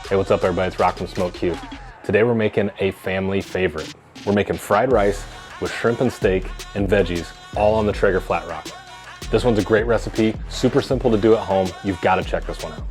Hey, what's up everybody? It's Rock from Smoke Q. Today we're making a family favorite. We're making fried rice with shrimp and steak and veggies, all on the Traeger Flatrock. This one's a great recipe, super simple to do at home. You've got to check this one out.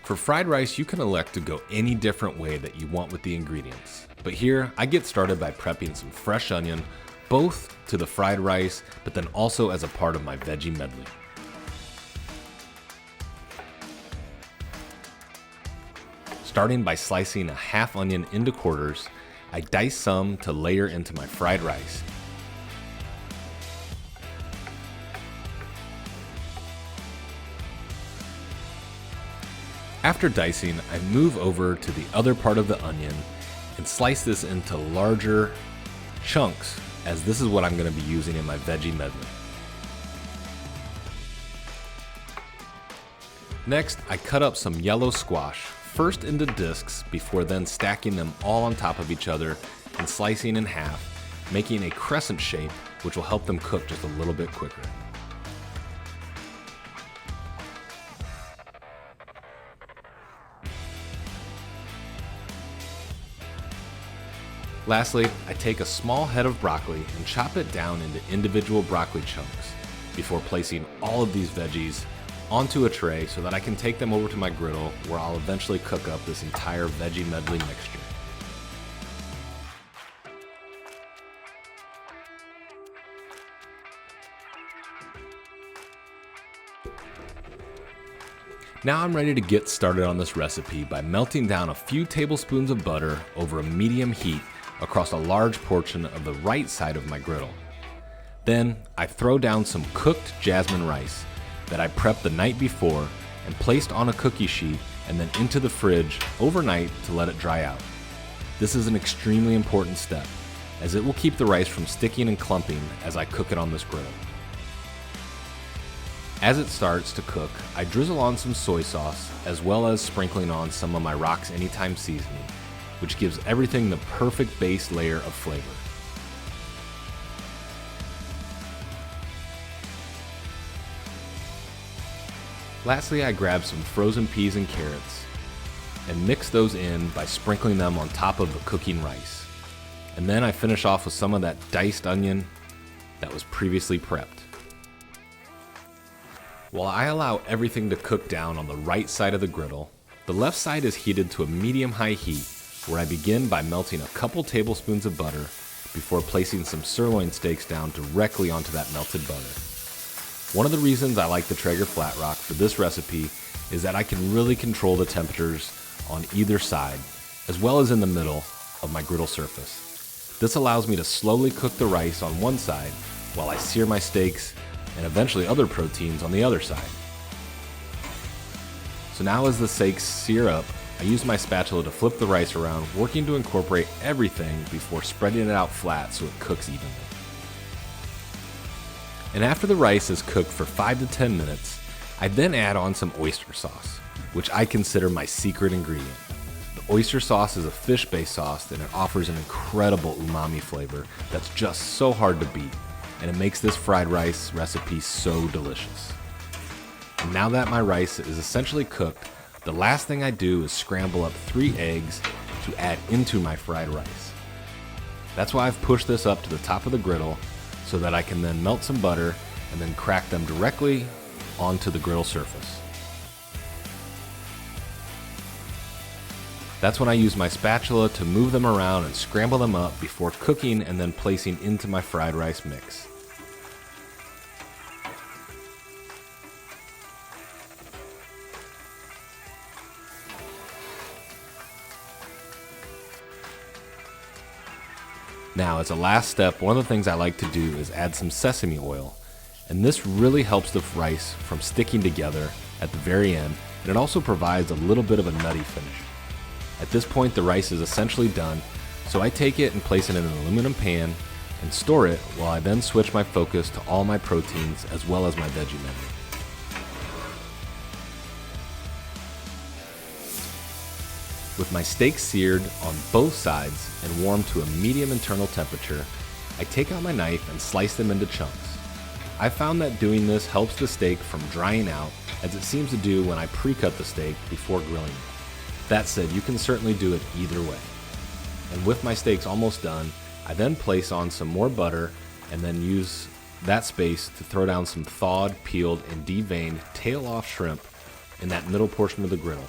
For fried rice, you can elect to go any different way that you want with the ingredients. But here, I get started by prepping some fresh onion, both to the fried rice, but then also as a part of my veggie medley. Starting by slicing a half onion into quarters, I dice some to layer into my fried rice. After dicing, I move over to the other part of the onion and slice this into larger chunks, as this is what I'm going to be using in my veggie medley. Next, I cut up some yellow squash, first into discs before then stacking them all on top of each other and slicing in half, making a crescent shape which will help them cook just a little bit quicker. Lastly, I take a small head of broccoli and chop it down into individual broccoli chunks before placing all of these veggies onto a tray so that I can take them over to my griddle where I'll eventually cook up this entire veggie medley mixture. Now I'm ready to get started on this recipe by melting down a few tablespoons of butter over a medium heat across a large portion of the right side of my griddle. Then I throw down some cooked jasmine rice that I prepped the night before and placed on a cookie sheet and then into the fridge overnight to let it dry out. This is an extremely important step, as it will keep the rice from sticking and clumping as I cook it on this griddle. As it starts to cook, I drizzle on some soy sauce as well as sprinkling on some of my Rock's Anytime seasoning, which gives everything the perfect base layer of flavor. Lastly, I grab some frozen peas and carrots and mix those in by sprinkling them on top of the cooking rice. And then I finish off with some of that diced onion that was previously prepped. While I allow everything to cook down on the right side of the griddle, the left side is heated to a medium-high heat, where I begin by melting a couple tablespoons of butter before placing some sirloin steaks down directly onto that melted butter. One of the reasons I like the Traeger Flatrock for this recipe is that I can really control the temperatures on either side, as well as in the middle of my griddle surface. This allows me to slowly cook the rice on one side while I sear my steaks and eventually other proteins on the other side. So now as the steaks sear up, I use my spatula to flip the rice around, working to incorporate everything before spreading it out flat so it cooks evenly. And after the rice is cooked for 5 to 10 minutes, I then add on some oyster sauce, which I consider my secret ingredient. The oyster sauce is a fish-based sauce and it offers an incredible umami flavor that's just so hard to beat, and it makes this fried rice recipe so delicious. And now that my rice is essentially cooked, the last thing I do is scramble up 3 eggs to add into my fried rice. That's why I've pushed this up to the top of the griddle so that I can then melt some butter and then crack them directly onto the griddle surface. That's when I use my spatula to move them around and scramble them up before cooking and then placing into my fried rice mix. Now, as a last step, one of the things I like to do is add some sesame oil, and this really helps the rice from sticking together at the very end, and it also provides a little bit of a nutty finish. At this point, the rice is essentially done, so I take it and place it in an aluminum pan and store it while I then switch my focus to all my proteins as well as my veggie medley. With my steak seared on both sides and warmed to a medium internal temperature, I take out my knife and slice them into chunks. I found that doing this helps the steak from drying out, as it seems to do when I pre-cut the steak before grilling it. That said, you can certainly do it either way. And with my steaks almost done, I then place on some more butter and then use that space to throw down some thawed, peeled, and deveined tail-off shrimp in that middle portion of the griddle.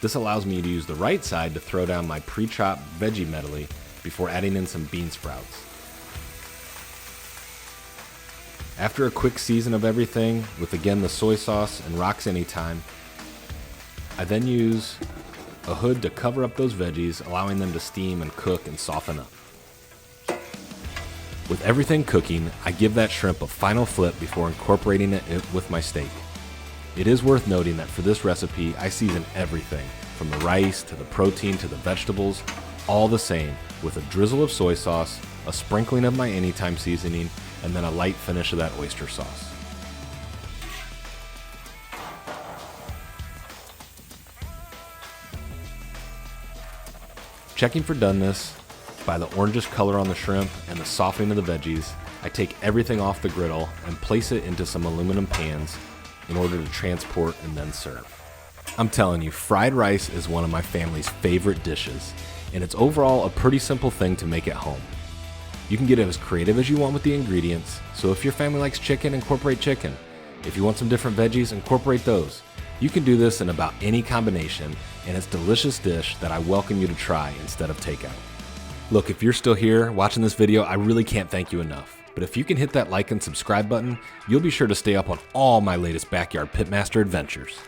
This allows me to use the right side to throw down my pre-chopped veggie medley before adding in some bean sprouts. After a quick season of everything, with again the soy sauce and rocks anytime, I then use a hood to cover up those veggies, allowing them to steam and cook and soften up. With everything cooking, I give that shrimp a final flip before incorporating it with my steak. It is worth noting that for this recipe, I season everything, from the rice to the protein to the vegetables, all the same, with a drizzle of soy sauce, a sprinkling of my anytime seasoning, and then a light finish of that oyster sauce. Checking for doneness by the orangish color on the shrimp and the softening of the veggies, I take everything off the griddle and place it into some aluminum pans in order to transport and then serve. I'm telling you, fried rice is one of my family's favorite dishes, and it's overall a pretty simple thing to make at home. You can get as creative as you want with the ingredients, so if your family likes chicken, incorporate chicken. If you want some different veggies, incorporate those. You can do this in about any combination, and it's a delicious dish that I welcome you to try instead of takeout. Look, if you're still here watching this video, I really can't thank you enough. But if you can hit that like and subscribe button, you'll be sure to stay up on all my latest backyard pitmaster adventures.